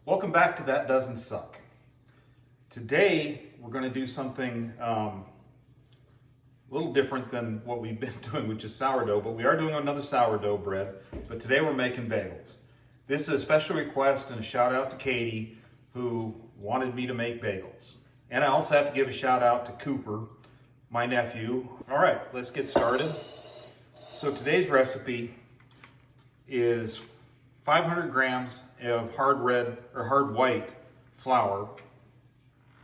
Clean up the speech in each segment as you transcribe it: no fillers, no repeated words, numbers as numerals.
Welcome back to That Doesn't Suck. Today we're going to do something a little different than what we've been doing, which is sourdough, but we are doing another sourdough bread, but today we're making bagels. This is a special request and a shout out to Katie, who wanted me to make bagels. And I also have to give a shout out to Cooper, my nephew. All right, let's get started. So today's recipe is 500 grams of hard red or hard white flour.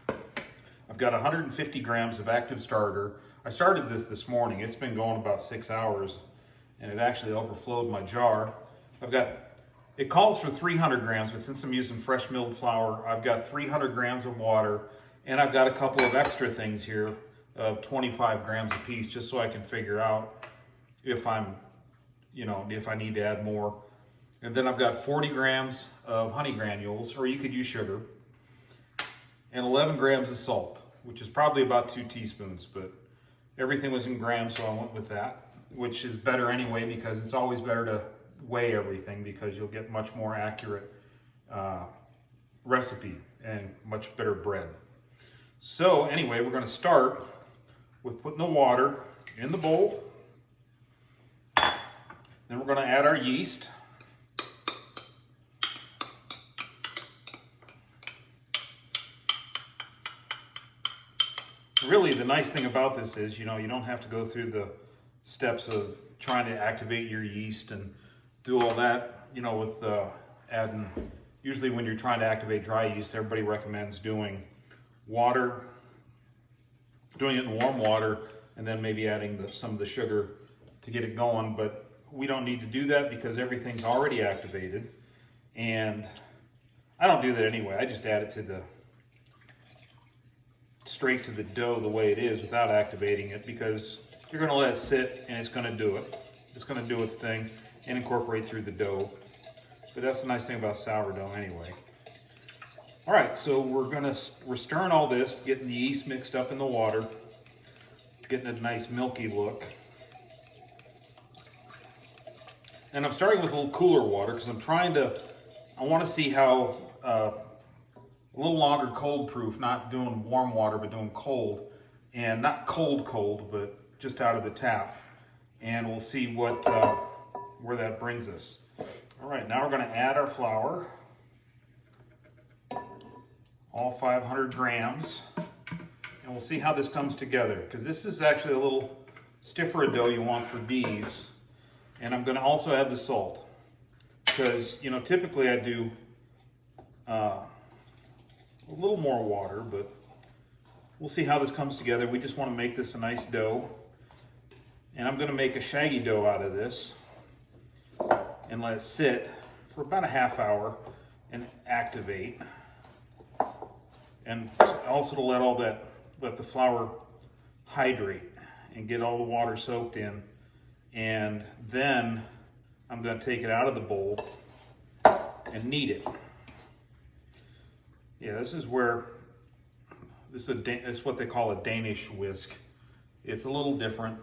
I've got 150 grams of active starter. I started this morning. It's been going about 6 hours and it actually overflowed my jar. It calls for 300 grams, but since I'm using fresh milled flour, I've got 300 grams of water, and I've got a couple of extra things here of 25 grams a piece, just so I can figure out if I need to add more. And then I've got 40 grams of honey granules, or you could use sugar, and 11 grams of salt, which is probably about 2 teaspoons, but everything was in grams, so I went with that, which is better anyway, because it's always better to weigh everything, because you'll get much more accurate recipe and much better bread. So anyway, we're going to start with putting the water in the bowl. Then we're going to add our yeast. Really, the nice thing about this is, you don't have to go through the steps of trying to activate your yeast and do all that, with adding, usually when you're trying to activate dry yeast, everybody recommends doing it in warm water, and then maybe adding some of the sugar to get it going. But we don't need to do that because everything's already activated. And I don't do that anyway. I just add it straight to the dough the way it is without activating it, because you're going to let it sit and it's going to do it. It's going to do its thing and incorporate through the dough. But that's the nice thing about sourdough anyway. All right, so we're stirring all this, getting the yeast mixed up in the water, getting a nice milky look. And I'm starting with a little cooler water because I want to see how a little longer cold proof, not doing warm water, but doing cold, and not cold, but just out of the tap. And we'll see where that brings us. All right, now we're going to add our flour, all 500 grams, and we'll see how this comes together, because this is actually a little stiffer dough you want for these. And I'm going to also add the salt, because typically I do a little more water, but we'll see how this comes together. We just want to make this a nice dough, and I'm going to make a shaggy dough out of this and let it sit for about a half hour and activate. And also to let the flour hydrate and get all the water soaked in. And then I'm going to take it out of the bowl and knead it. Yeah, this is what they call a Danish whisk. It's a little different,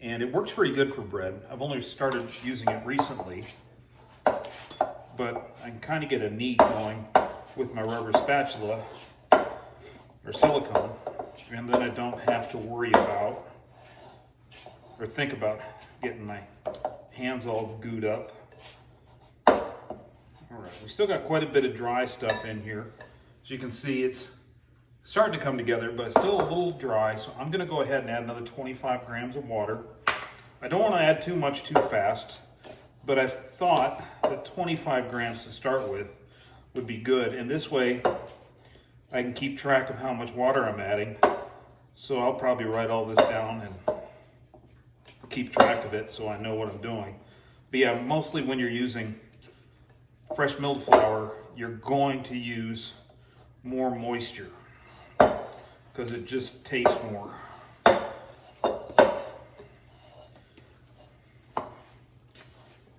and it works pretty good for bread. I've only started using it recently, but I can kind of get a knead going with my rubber spatula or silicone, and then I don't have to worry about or think about getting my hands all gooed up. All right, we still got quite a bit of dry stuff in here. As you can see, it's starting to come together, but it's still a little dry, so I'm gonna go ahead and add another 25 grams of water. I don't wanna add too much too fast, but I thought that 25 grams to start with would be good, and this way I can keep track of how much water I'm adding. So I'll probably write all this down and keep track of it so I know what I'm doing. But yeah, mostly when you're using fresh milled flour, you're going to use more moisture because it just tastes more.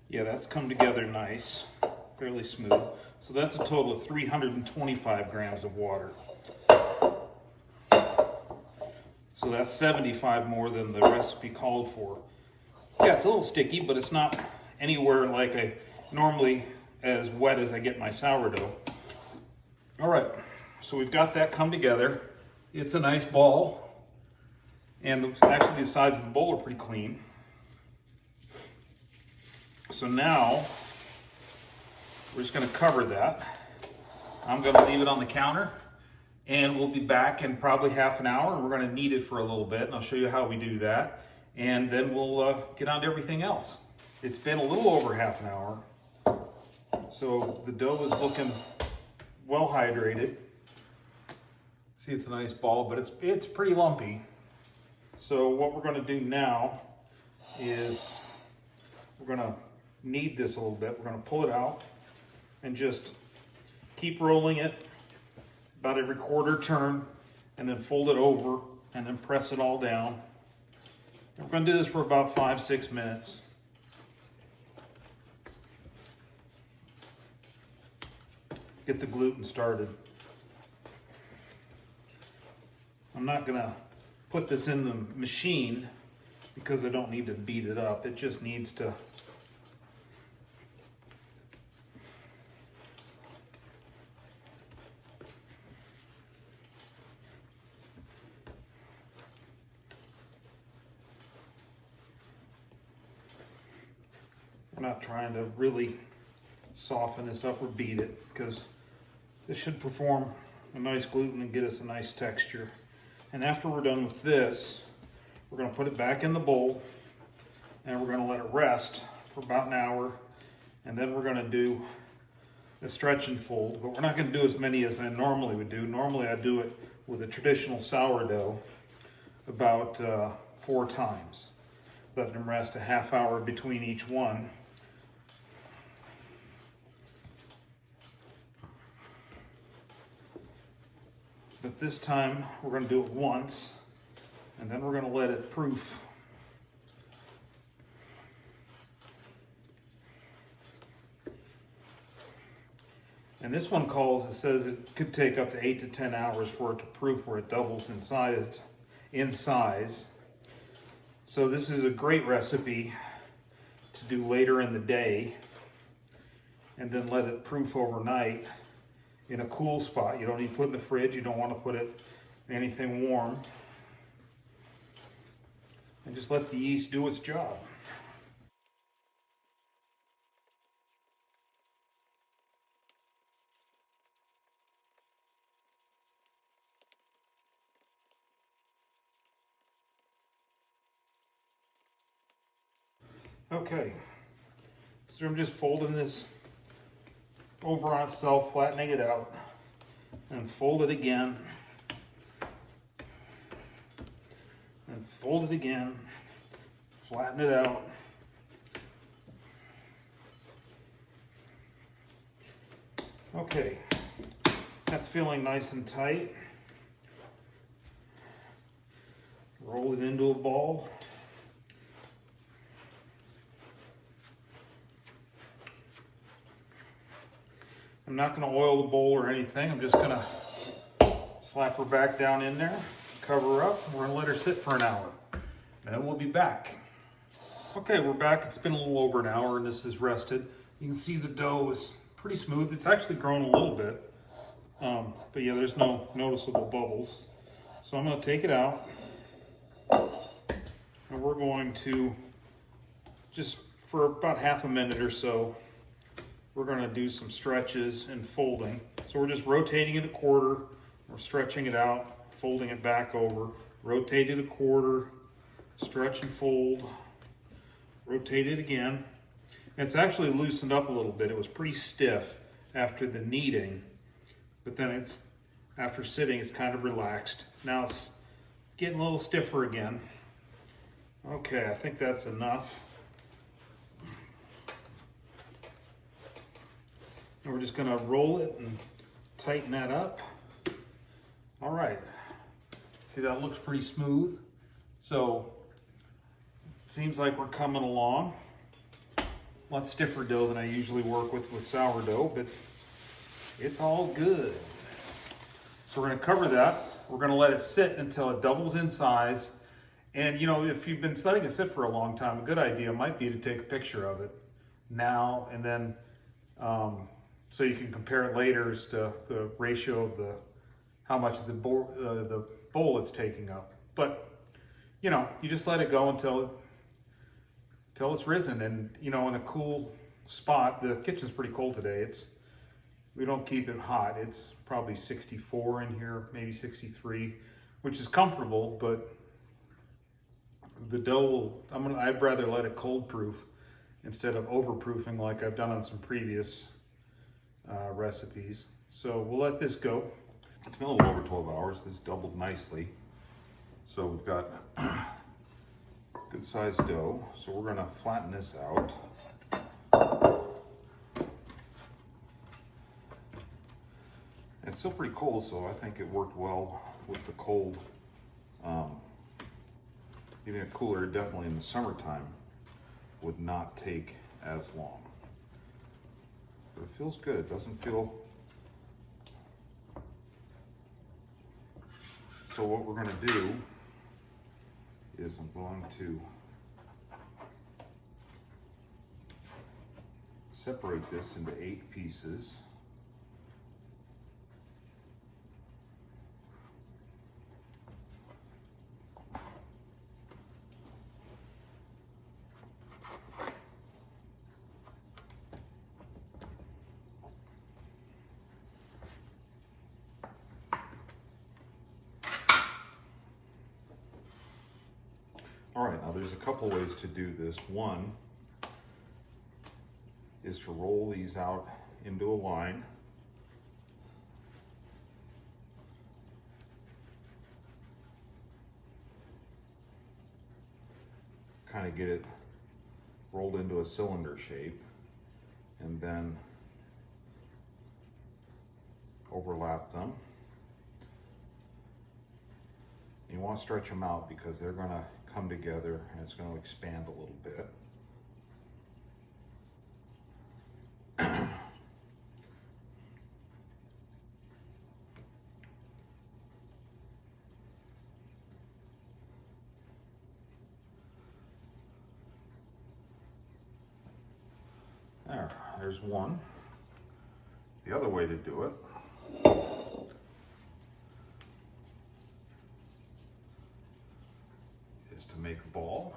Yeah, that's come together nice, fairly smooth. So that's a total of 325 grams of water. So that's 75 more than the recipe called for. Yeah, it's a little sticky, but it's not anywhere like normally as wet as I get my sourdough. All right, so we've got that come together. It's a nice ball, and actually the sides of the bowl are pretty clean. So now we're just gonna cover that. I'm gonna leave it on the counter, and we'll be back in probably half an hour, and we're gonna knead it for a little bit, and I'll show you how we do that, and then we'll get on to everything else. It's been a little over half an hour, so the dough is looking well hydrated. See, it's a nice ball, but it's pretty lumpy. So what we're gonna do now is we're gonna knead this a little bit. We're gonna pull it out and just keep rolling it about every quarter turn, and then fold it over and then press it all down. And we're gonna do this for about 5-6 minutes. Get the gluten started. I'm not gonna put this in the machine because I don't need to beat it up. It just needs to we're not trying to really soften this up or beat it, because this should perform a nice gluten and get us a nice texture. And after we're done with this, we're going to put it back in the bowl, and we're going to let it rest for about an hour, and then we're going to do a stretch and fold. But we're not going to do as many as I normally would do. Normally I do it with a traditional sourdough about 4 times. Let them rest a half hour between each one. But this time we're going to do it once, and then we're going to let it proof. And this one it says it could take up to 8 to 10 hours for it to proof, where it doubles in size. So this is a great recipe to do later in the day, and then let it proof overnight in a cool spot. You don't need to put it in the fridge. You don't want to put it in anything warm. And just let the yeast do its job. Okay, so I'm just folding this over on itself, flattening it out, and fold it again, and fold it again, flatten it out. Okay, that's feeling nice and tight. Roll it into a ball. I'm not going to oil the bowl or anything. I'm just going to slap her back down in there, cover her up, and we're going to let her sit for an hour. Then we'll be back. Okay, we're back. It's been a little over an hour, and this is rested. You can see the dough is pretty smooth. It's actually grown a little bit, but yeah, there's no noticeable bubbles. So I'm going to take it out, and we're going to, just for about half a minute or so, we're going to do some stretches and folding. So we're just rotating it a quarter, we're stretching it out, folding it back over, rotate it a quarter, stretch and fold, rotate it again. And it's actually loosened up a little bit. It was pretty stiff after the kneading, but then after sitting, it's kind of relaxed. Now it's getting a little stiffer again. Okay, I think that's enough. And we're just going to roll it and tighten that up. All right. See, that looks pretty smooth. So it seems like we're coming along. A lot stiffer dough than I usually work with sourdough, but it's all good. So we're going to cover that. We're going to let it sit until it doubles in size. And you know, if you've been letting it sit for a long time, a good idea might be to take a picture of it now and then so you can compare it later as to the ratio of how much the bowl it's taking up. But you know, you just let it go until it's risen, and you know, in a cool spot. The kitchen's pretty cold today. We don't keep it hot. It's probably 64 in here, maybe 63, which is comfortable, but the dough I'd rather let it cold proof instead of overproofing like I've done on some previous recipes. So we'll let this go. It's been a little over 12 hours. This doubled nicely. So we've got good sized dough. So we're gonna flatten this out. It's still pretty cold, so I think it worked well with the cold. Getting it cooler, definitely in the summertime, would not take as long. But it feels good. It doesn't feel... So what we're going to do is I'm going to separate this into 8 pieces. All right, now there's a couple ways to do this. One is to roll these out into a line. Kind of get it rolled into a cylinder shape, and then overlap them. You want to stretch them out because they're going to come together and it's going to expand a little bit. There's one. The other way to do it is to make a ball.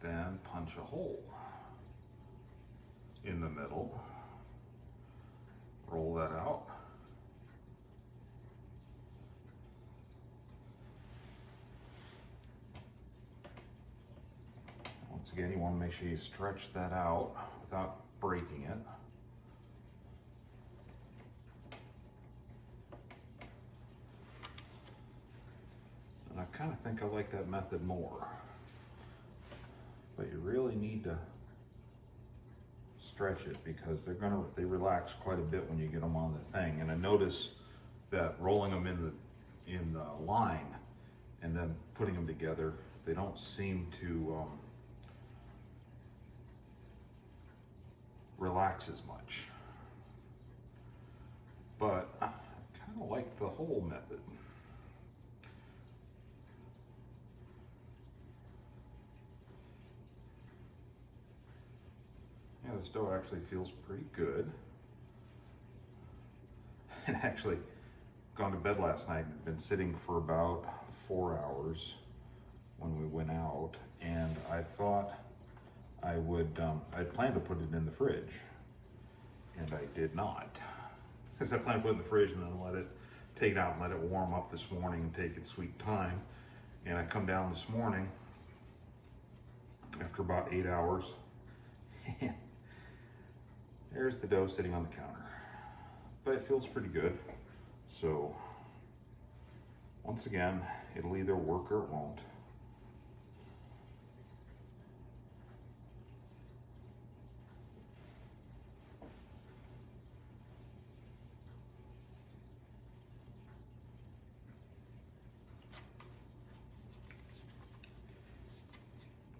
Then punch a hole in the middle. Roll that out. Once again, you want to make sure you stretch that out without breaking it. And I kind of think I like that method more. But you really need to stretch it because they relax quite a bit when you get them on the thing. And I notice that rolling them in the line and then putting them together, they don't seem to relax as much. But I kind of like the whole method. Yeah, this dough actually feels pretty good. And actually, gone to bed last night, been sitting for about 4 hours when we went out, and I thought I would, I'd planned to put it in the fridge, and I did not. Because I planned to put it in the fridge and then take it out and let it warm up this morning and take its sweet time. And I come down this morning after about 8 hours, and there's the dough sitting on the counter. But it feels pretty good. So, once again, it'll either work or it won't.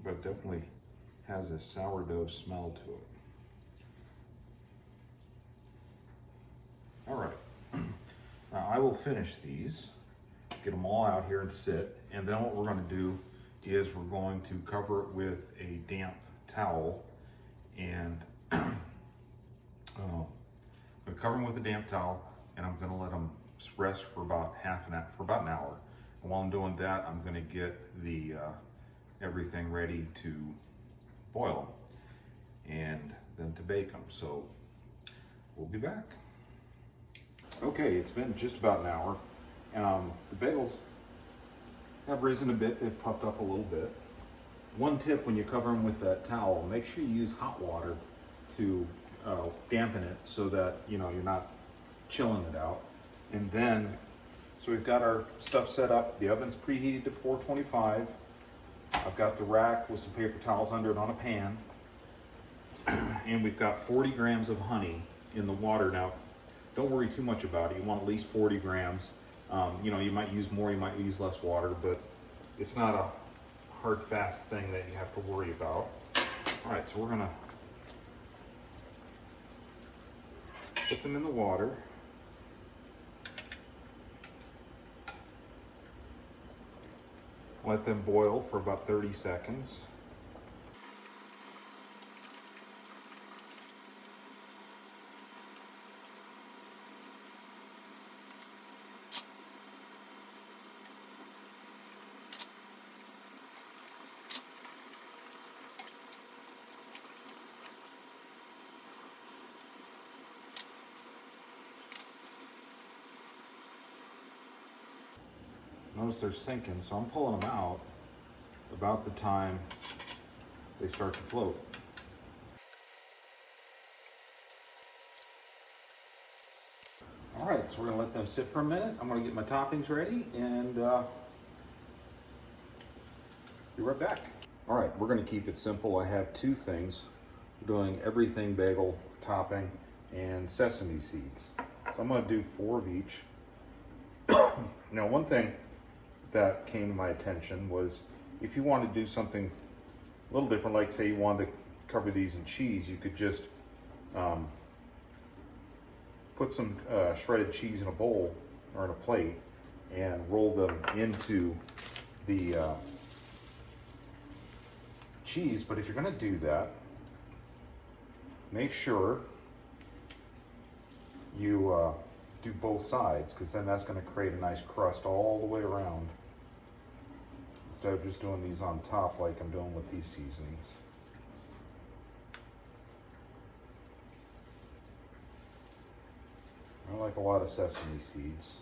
But it definitely has a sourdough smell to it. All right, now I will finish these, get them all out here and sit, and then what we're going to do is we're going to cover it with a damp towel, and I'm going to cover them with a damp towel, and I'm going to let them rest for about an hour. And while I'm doing that, I'm going to get the everything ready to boil them and then to bake them. So we'll be back. Okay, it's been just about an hour. The bagels have risen a bit, they've puffed up a little bit. One tip when you cover them with that towel, make sure you use hot water to dampen it so that you're not chilling it out. And then, so we've got our stuff set up, the oven's preheated to 425. I've got the rack with some paper towels under it on a pan. And we've got 40 grams of honey in the water. Now, don't worry too much about it. You want at least 40 grams. You might use more, you might use less water, but it's not a hard, fast thing that you have to worry about. All right, so we're gonna put them in the water. Let them boil for about 30 seconds. Notice they're sinking, so I'm pulling them out about the time they start to float. All right, so we're gonna let them sit for a minute. I'm gonna get my toppings ready and be right back. All right, we're gonna keep it simple. I have two things. We're doing everything bagel topping and sesame seeds. So I'm gonna do 4 of each. Now, one thing that came to my attention was if you want to do something a little different, like say you wanted to cover these in cheese, you could just put some shredded cheese in a bowl or in a plate and roll them into the cheese. But if you're going to do that, make sure you do both sides, because then that's going to create a nice crust all the way around, instead of just doing these on top like I'm doing with these seasonings. I like a lot of sesame seeds.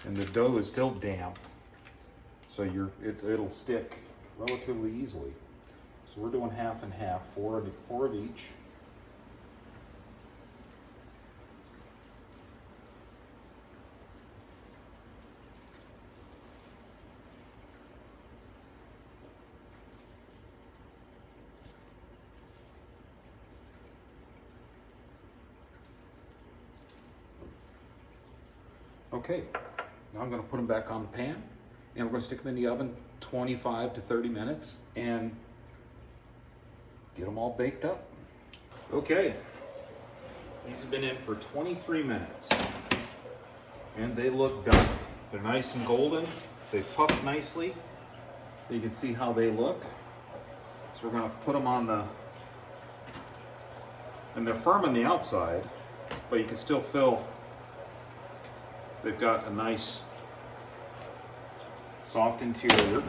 And the dough is still damp, so it'll stick relatively easily. So we're doing half and half, 4 of each. Okay, now I'm going to put them back on the pan, and we're going to stick them in the oven 25 to 30 minutes and get them all baked up. Okay, these have been in for 23 minutes, and they look done. They're nice and golden. They puff nicely. You can see how they look. So we're going to put them on and they're firm on the outside, but you can still feel they've got a nice soft interior.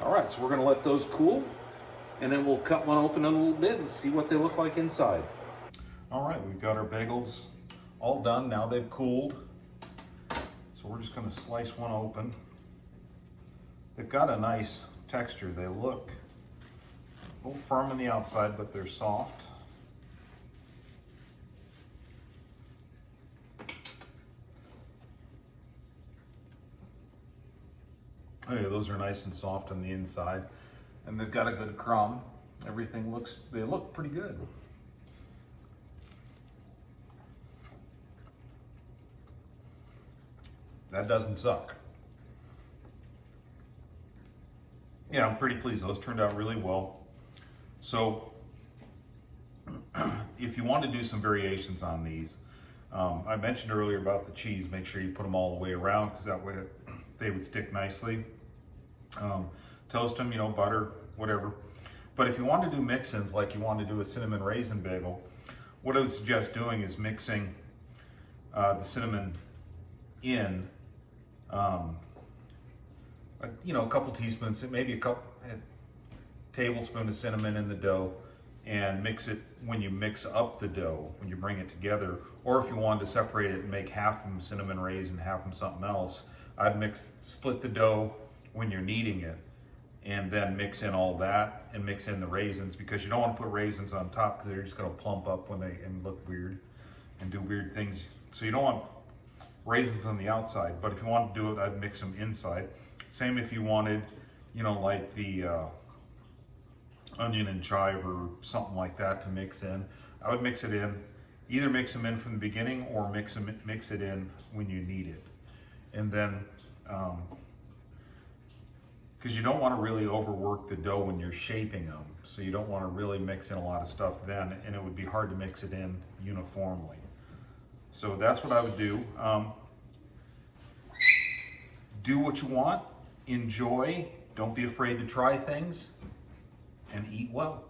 All right, so we're gonna let those cool, and then we'll cut one open a little bit and see what they look like inside. All right, we've got our bagels all done. Now they've cooled. So we're just gonna slice one open. They've got a nice texture. They look a little firm on the outside, but they're soft. Oh yeah, those are nice and soft on the inside, and they've got a good crumb. They look pretty good. That doesn't suck. Yeah, I'm pretty pleased. Those turned out really well. So if you want to do some variations on these, I mentioned earlier about the cheese. Make sure you put them all the way around because that way they would stick nicely. Toast them, butter, whatever. But if you want to do mix-ins, like you want to do a cinnamon raisin bagel, what I would suggest doing is mixing the cinnamon in, a couple teaspoons, maybe a tablespoon of cinnamon in the dough, and mix it when you mix up the dough, when you bring it together. Or if you wanted to separate it and make half of them cinnamon raisin, half of them something else, I'd split the dough when you're kneading it, and then mix in all that and mix in the raisins, because you don't want to put raisins on top because they're just going to plump up and look weird and do weird things. So you don't want raisins on the outside, but if you want to do it, I'd mix them inside. Same if you wanted, like the onion and chive or something like that to mix in. I would mix it in, either mix them in from the beginning or mix it in when you knead it. And then, because you don't want to really overwork the dough when you're shaping them. So you don't want to really mix in a lot of stuff then, and it would be hard to mix it in uniformly. So that's what I would do. Do what you want, enjoy, don't be afraid to try things, and eat well.